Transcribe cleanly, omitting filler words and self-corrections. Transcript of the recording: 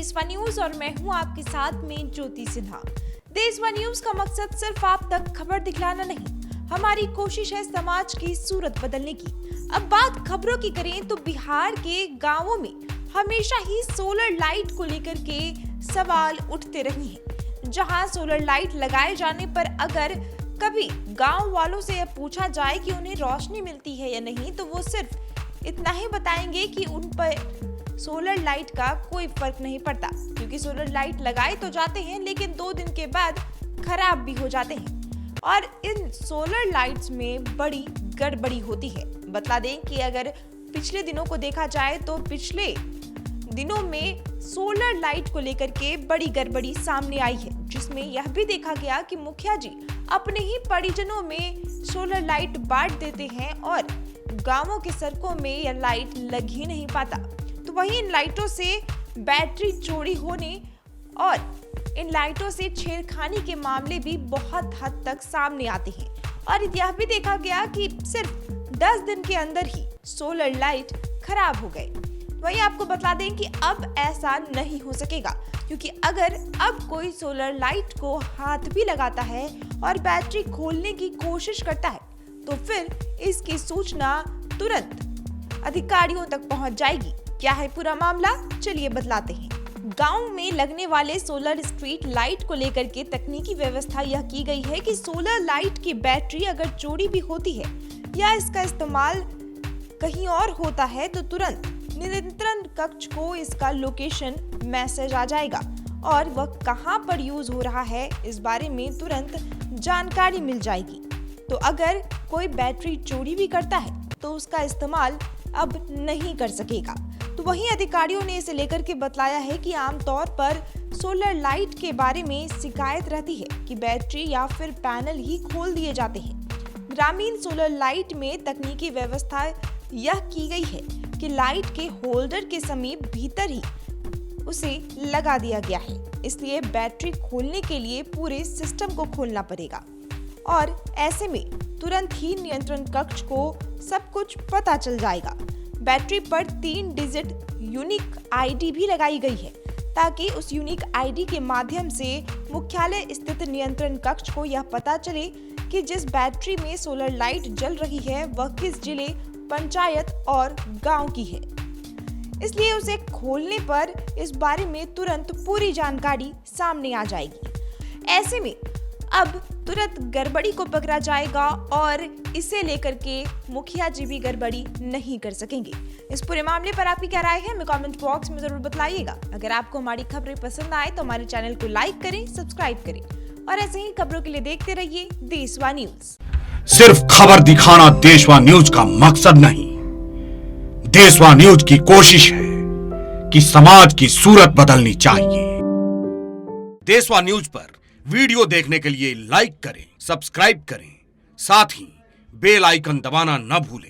देशवा न्यूज और मैं हूं आपके साथ में ज्योति सिन्हा। देशवा न्यूज का मकसद सिर्फ आप तक खबर दिखलाना नहीं, हमारी कोशिश है समाज की सूरत बदलने की। अब बात खबरों की करें तो बिहार के गांवों में हमेशा ही सोलर लाइट को लेकर के सवाल उठते रहे हैं। जहां सोलर लाइट लगाए जाने पर अगर कभी गांव वालों से यह पूछा जाए कि उन्हें रोशनी मिलती है या नहीं, तो वो सिर्फ इतना ही बताएंगे कि उन पर सोलर लाइट का कोई फर्क नहीं पड़ता, क्योंकि सोलर लाइट लगाए तो जाते हैं लेकिन 2 दिन के बाद खराब भी हो जाते हैं और इन सोलर लाइट्स में बड़ी गड़बड़ी होती है। बता दें कि अगर पिछले दिनों को देखा जाए तो पिछले दिनों में सोलर लाइट को लेकर के बड़ी गड़बड़ी सामने आई है, जिसमें यह भी देखा गया कि मुखिया जी अपने ही परिजनों में सोलर लाइट बांट देते हैं और गांवों के सड़कों में यह लाइट लग ही नहीं पाता। तो वहीं इन लाइटों से बैटरी चोरी होने और इन लाइटों से छेड़खानी के मामले भी बहुत हद तक सामने आते हैं और यह भी देखा गया कि सिर्फ 10 दिन के अंदर ही सोलर लाइट खराब हो गए। वहीं आपको बता दें कि अब ऐसा नहीं हो सकेगा, क्योंकि अगर अब कोई सोलर लाइट को हाथ भी लगाता है और बैटरी खोलने की कोशिश करता है तो फिर इसकी सूचना तुरंत अधिकारियों तक पहुंच जाएगी। क्या है पूरा मामला, चलिए बतलाते हैं। गांव में लगने वाले सोलर स्ट्रीट लाइट को लेकर के तकनीकी व्यवस्था यह की गई है कि सोलर लाइट की बैटरी अगर चोरी भी होती है या इसका इस्तेमाल कहीं और होता है तो तुरंत नियंत्रण कक्ष को इसका लोकेशन मैसेज आ जाएगा और वह कहां पर यूज हो रहा है इस बारे में तुरंत जानकारी मिल जाएगी। तो अगर कोई बैटरी चोरी भी करता है तो उसका इस्तेमाल अब नहीं कर सकेगा। तो वहीं अधिकारियों ने इसे लेकर के बतलाया है कि आमतौर पर सोलर लाइट के बारे में शिकायत रहती है कि बैटरी या फिर पैनल ही खोल दिए जाते हैं। ग्रामीण सोलर लाइट में तकनीकी व्यवस्था यह की गई है कि लाइट के होल्डर के समीप भीतर ही उसे लगा दिया गया है, इसलिए बैटरी खोलने के लिए पूरे सिस्टम को खोलना पड़ेगा और ऐसे में तुरंत ही नियंत्रण कक्ष को सब कुछ पता चल जाएगा। बैटरी पर 3 डिजिट यूनिक आईडी भी लगाई गई है ताकि उस यूनिक आईडी के माध्यम से मुख्यालय स्थित नियंत्रण कक्ष को यह पता चले कि जिस बैटरी में सोलर लाइट जल रही है वह किस जिले, पंचायत और गांव की है। इसलिए उसे खोलने पर इस बारे में तुरंत पूरी जानकारी सामने आ जाएगी। ऐसे में अब तुरंत गड़बड़ी को पकड़ा जाएगा और इसे लेकर के मुखिया जी भी गड़बड़ी नहीं कर सकेंगे। इस पूरे मामले पर आपकी क्या राय है, हमें कमेंट बॉक्स में जरूर बताइएगा। अगर आपको हमारी खबरें पसंद आए तो हमारे चैनल को लाइक करें, सब्सक्राइब करें और ऐसे ही खबरों के लिए देखते रहिए देशवा न्यूज। सिर्फ खबर दिखाना देशवा न्यूज का मकसद नहीं, देशवा न्यूज की कोशिश है कि समाज की सूरत बदलनी चाहिए। देशवा न्यूज पर वीडियो देखने के लिए लाइक करें, सब्सक्राइब करें, साथ ही बेल आइकन दबाना न भूलें।